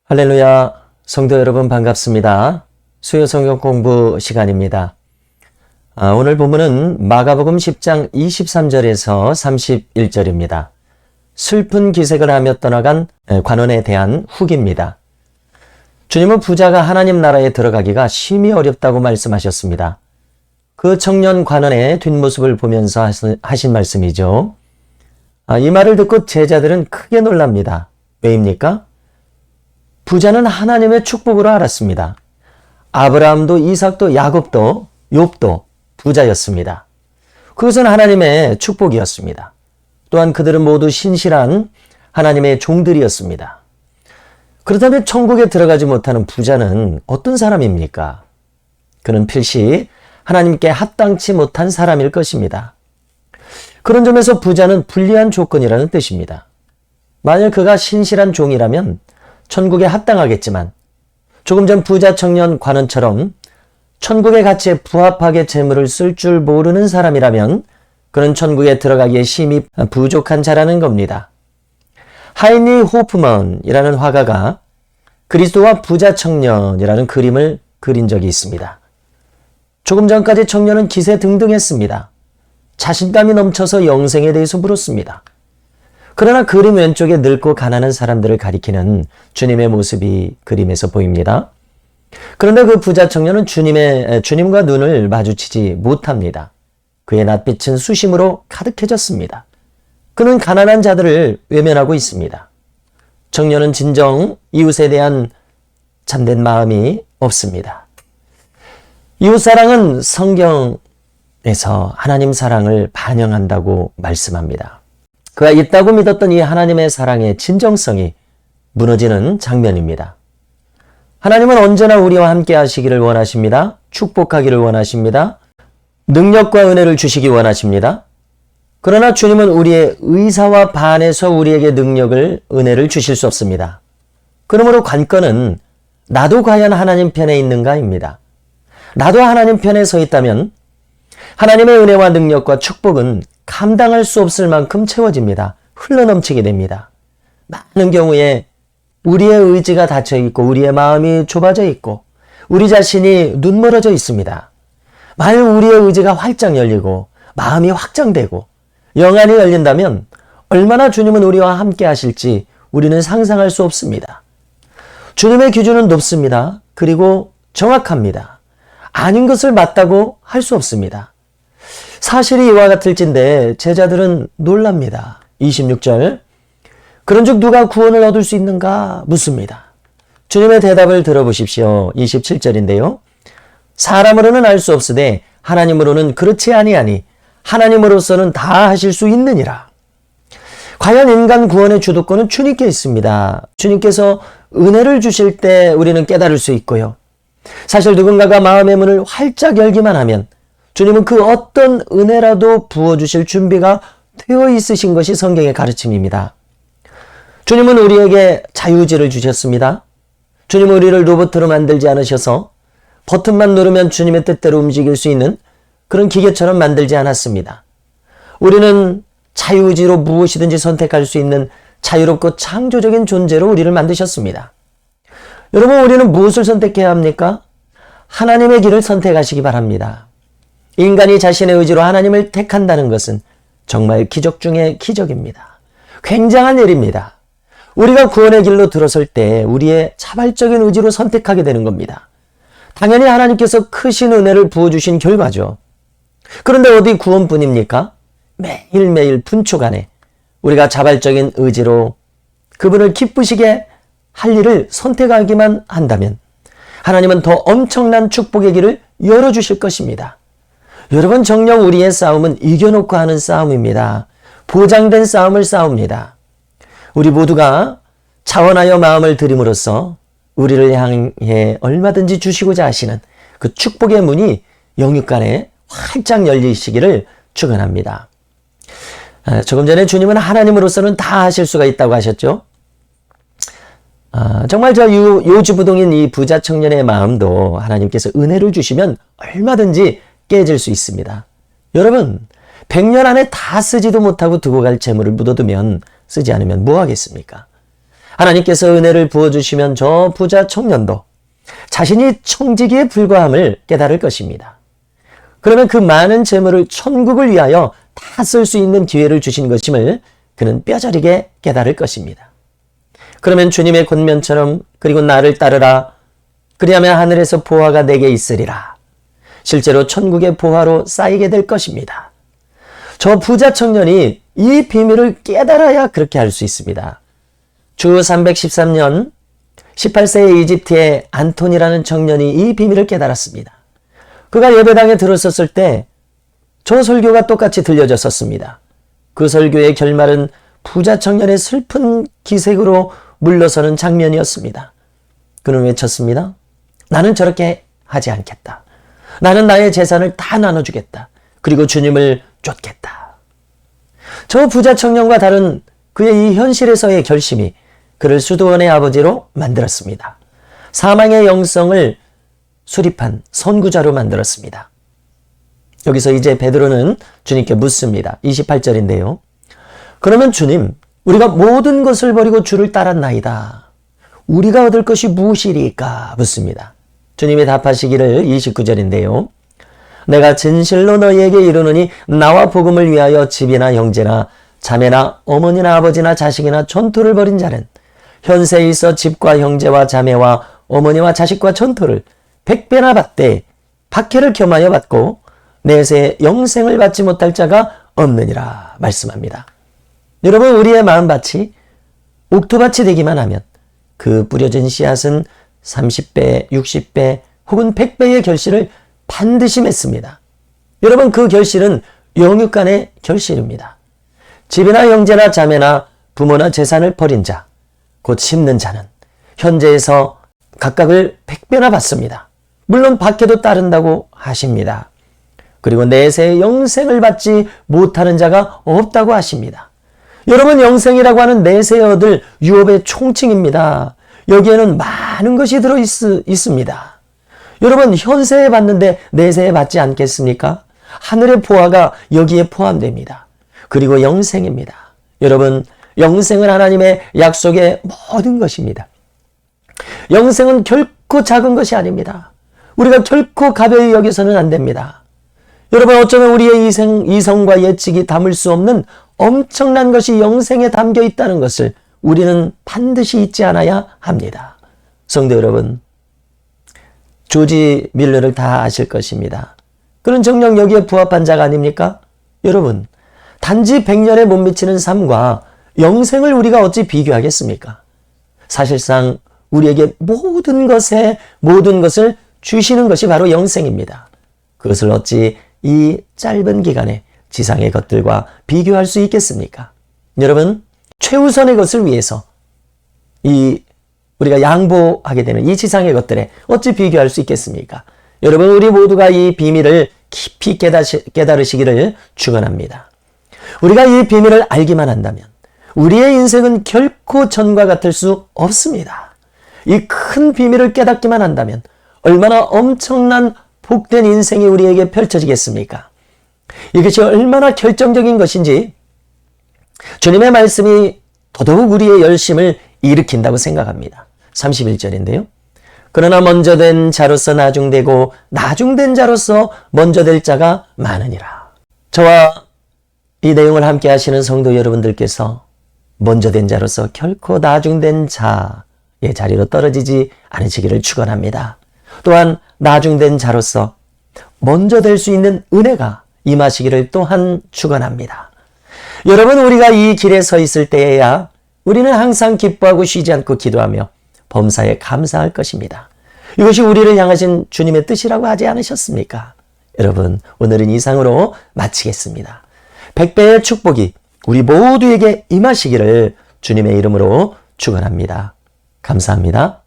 할렐루야, 성도 여러분 반갑습니다. 수요 성경 공부 시간입니다. 오늘 본문은 마가복음 10장 23절에서 31절입니다. 슬픈 기색을 하며 떠나간 관원에 대한 후기입니다. 주님은 부자가 하나님 나라에 들어가기가 심히 어렵다고 말씀하셨습니다. 그 청년 관원의 뒷모습을 보면서 하신 말씀이죠. 이 말을 듣고 제자들은 크게 놀랍니다. 왜입니까? 부자는 하나님의 축복으로 알았습니다. 아브라함도 이삭도 야곱도 욥도 부자였습니다. 그것은 하나님의 축복이었습니다. 또한 그들은 모두 신실한 하나님의 종들이었습니다. 그렇다면 천국에 들어가지 못하는 부자는 어떤 사람입니까? 그는 필시 하나님께 합당치 못한 사람일 것입니다. 그런 점에서 부자는 불리한 조건이라는 뜻입니다. 만약 그가 신실한 종이라면 천국에 합당하겠지만 조금 전 부자 청년 관원처럼 천국의 가치에 부합하게 재물을 쓸 줄 모르는 사람이라면 그는 천국에 들어가기에 심히 부족한 자라는 겁니다. 하이니 호프먼이라는 화가가 그리스도와 부자 청년이라는 그림을 그린 적이 있습니다. 조금 전까지 청년은 기세등등했습니다. 자신감이 넘쳐서 영생에 대해서 물었습니다. 그러나 그림 왼쪽에 늙고 가난한 사람들을 가리키는 주님의 모습이 그림에서 보입니다. 그런데 그 부자 청년은 주님과 눈을 마주치지 못합니다. 그의 낯빛은 수심으로 가득해졌습니다. 그는 가난한 자들을 외면하고 있습니다. 청년은 진정 이웃에 대한 참된 마음이 없습니다. 이웃사랑은 성경에서 하나님 사랑을 반영한다고 말씀합니다. 그가 있다고 믿었던 이 하나님의 사랑의 진정성이 무너지는 장면입니다. 하나님은 언제나 우리와 함께 하시기를 원하십니다. 축복하기를 원하십니다. 능력과 은혜를 주시기 원하십니다. 그러나 주님은 우리의 의사와 반해서 우리에게 능력을, 은혜를 주실 수 없습니다. 그러므로 관건은 나도 과연 하나님 편에 있는가입니다. 나도 하나님 편에 서 있다면 하나님의 은혜와 능력과 축복은 감당할 수 없을 만큼 채워집니다. 흘러넘치게 됩니다. 많은 경우에 우리의 의지가 닫혀 있고 우리의 마음이 좁아져 있고 우리 자신이 눈멀어져 있습니다. 만약 우리의 의지가 활짝 열리고 마음이 확장되고 영안이 열린다면 얼마나 주님은 우리와 함께 하실지 우리는 상상할 수 없습니다. 주님의 기준은 높습니다. 그리고 정확합니다. 아닌 것을 맞다고 할 수 없습니다. 사실이 이와 같을진데 제자들은 놀랍니다. 26절 그런즉 누가 구원을 얻을 수 있는가 묻습니다. 주님의 대답을 들어보십시오. 27절인데요. 사람으로는 알 수 없으되 하나님으로는 그렇지 아니하니 하나님으로서는 다 하실 수 있느니라. 과연 인간 구원의 주도권은 주님께 있습니다. 주님께서 은혜를 주실 때 우리는 깨달을 수 있고요. 사실 누군가가 마음의 문을 활짝 열기만 하면 주님은 그 어떤 은혜라도 부어주실 준비가 되어 있으신 것이 성경의 가르침입니다. 주님은 우리에게 자유의지를 주셨습니다. 주님은 우리를 로봇으로 만들지 않으셔서 버튼만 누르면 주님의 뜻대로 움직일 수 있는 그런 기계처럼 만들지 않았습니다. 우리는 자유의지로 무엇이든지 선택할 수 있는 자유롭고 창조적인 존재로 우리를 만드셨습니다. 여러분, 우리는 무엇을 선택해야 합니까? 하나님의 길을 선택하시기 바랍니다. 인간이 자신의 의지로 하나님을 택한다는 것은 정말 기적 중의 기적입니다. 굉장한 일입니다. 우리가 구원의 길로 들어설 때 우리의 자발적인 의지로 선택하게 되는 겁니다. 당연히 하나님께서 크신 은혜를 부어주신 결과죠. 그런데 어디 구원뿐입니까? 매일매일 분초간에 우리가 자발적인 의지로 그분을 기쁘시게 할 일을 선택하기만 한다면 하나님은 더 엄청난 축복의 길을 열어주실 것입니다. 여러분, 정녕 우리의 싸움은 이겨놓고 하는 싸움입니다. 보장된 싸움을 싸웁니다. 우리 모두가 자원하여 마음을 들임으로써 우리를 향해 얼마든지 주시고자 하시는 그 축복의 문이 영육간에 활짝 열리시기를 축원합니다. 조금 전에 주님은 하나님으로서는 다 하실 수가 있다고 하셨죠. 정말 저 요지부동인 이 부자 청년의 마음도 하나님께서 은혜를 주시면 얼마든지 깨질 수 있습니다. 여러분, 100년 안에 다 쓰지도 못하고 두고 갈 재물을 묻어두면 쓰지 않으면 뭐 하겠습니까? 하나님께서 은혜를 부어주시면 저 부자 청년도 자신이 청지기에 불과함을 깨달을 것입니다. 그러면 그 많은 재물을 천국을 위하여 다 쓸 수 있는 기회를 주신 것임을 그는 뼈저리게 깨달을 것입니다. 그러면 주님의 권면처럼 그리고 나를 따르라. 그리하면 하늘에서 보화가 내게 있으리라. 실제로 천국의 보화로 쌓이게 될 것입니다. 저 부자 청년이 이 비밀을 깨달아야 그렇게 할 수 있습니다. 주 313년 18세의 이집트의 안톤이라는 청년이 이 비밀을 깨달았습니다. 그가 예배당에 들어섰을 때 저 설교가 똑같이 들려졌었습니다. 그 설교의 결말은 부자 청년의 슬픈 기색으로 물러서는 장면이었습니다. 그는 외쳤습니다. 나는 저렇게 하지 않겠다. 나는 나의 재산을 다 나눠주겠다. 그리고 주님을 쫓겠다. 저 부자 청년과 다른 그의 이 현실에서의 결심이 그를 수도원의 아버지로 만들었습니다. 사망의 영성을 수립한 선구자로 만들었습니다. 여기서 이제 베드로는 주님께 묻습니다. 28절인데요. 그러면 주님, 우리가 모든 것을 버리고 주를 따랐나이다. 우리가 얻을 것이 무엇이리까? 묻습니다. 주님이 답하시기를 29절인데요. 내가 진실로 너희에게 이르노니 나와 복음을 위하여 집이나 형제나 자매나 어머니나 아버지나 자식이나 전토를 벌인 자는 현세에 있어 집과 형제와 자매와 어머니와 자식과 전토를 100배나 받되 박해를 겸하여 받고 내세 영생을 받지 못할 자가 없느니라 말씀합니다. 여러분, 우리의 마음밭이 옥토밭이 되기만 하면 그 뿌려진 씨앗은 30배, 60배 혹은 100배의 결실을 반드시 맺습니다. 여러분, 그 결실은 영육간의 결실입니다. 집이나 형제나 자매나 부모나 재산을 버린 자, 곧 심는 자는 현재에서 각각을 100배나 받습니다. 물론 박해도 따른다고 하십니다. 그리고 내세의 영생을 받지 못하는 자가 없다고 하십니다. 여러분, 영생이라고 하는 내세에 얻을 유업의 총칭입니다. 여기에는 많은 것이 있습니다. 여러분, 현세에 받는데 내세에 받지 않겠습니까? 하늘의 보화가 여기에 포함됩니다. 그리고 영생입니다. 여러분, 영생은 하나님의 약속의 모든 것입니다. 영생은 결코 작은 것이 아닙니다. 우리가 결코 가벼이 여겨서는 안 됩니다. 여러분, 어쩌면 우리의 이성과 예측이 담을 수 없는 엄청난 것이 영생에 담겨 있다는 것을 우리는 반드시 잊지 않아야 합니다. 성도 여러분, 조지 밀러를 다 아실 것입니다. 그는 정녕 여기에 부합한 자가 아닙니까? 여러분, 단지 100년에 못 미치는 삶과 영생을 우리가 어찌 비교하겠습니까? 사실상 우리에게 모든 것을 주시는 것이 바로 영생입니다. 그것을 어찌 이 짧은 기간에 지상의 것들과 비교할 수 있겠습니까? 여러분, 최우선의 것을 위해서 우리가 양보하게 되는 이 지상의 것들에 어찌 비교할 수 있겠습니까? 여러분, 우리 모두가 이 비밀을 깊이 깨달으시기를 축원합니다. 우리가 이 비밀을 알기만 한다면 우리의 인생은 결코 전과 같을 수 없습니다. 이 큰 비밀을 깨닫기만 한다면 얼마나 엄청난 복된 인생이 우리에게 펼쳐지겠습니까? 이것이 얼마나 결정적인 것인지 주님의 말씀이 더더욱 우리의 열심을 일으킨다고 생각합니다. 31절인데요. 그러나 먼저 된 자로서 나중되고 나중된 자로서 먼저 될 자가 많으니라. 저와 이 내용을 함께 하시는 성도 여러분들께서 먼저 된 자로서 결코 나중된 자의 자리로 떨어지지 않으시기를 축원합니다. 또한 나중된 자로서 먼저 될 수 있는 은혜가 임하시기를 또한 축원합니다. 여러분, 우리가 이 길에 서 있을 때에야 우리는 항상 기뻐하고 쉬지 않고 기도하며 범사에 감사할 것입니다. 이것이 우리를 향하신 주님의 뜻이라고 하지 않으셨습니까? 여러분, 오늘은 이상으로 마치겠습니다. 100배의 축복이 우리 모두에게 임하시기를 주님의 이름으로 축원합니다. 감사합니다.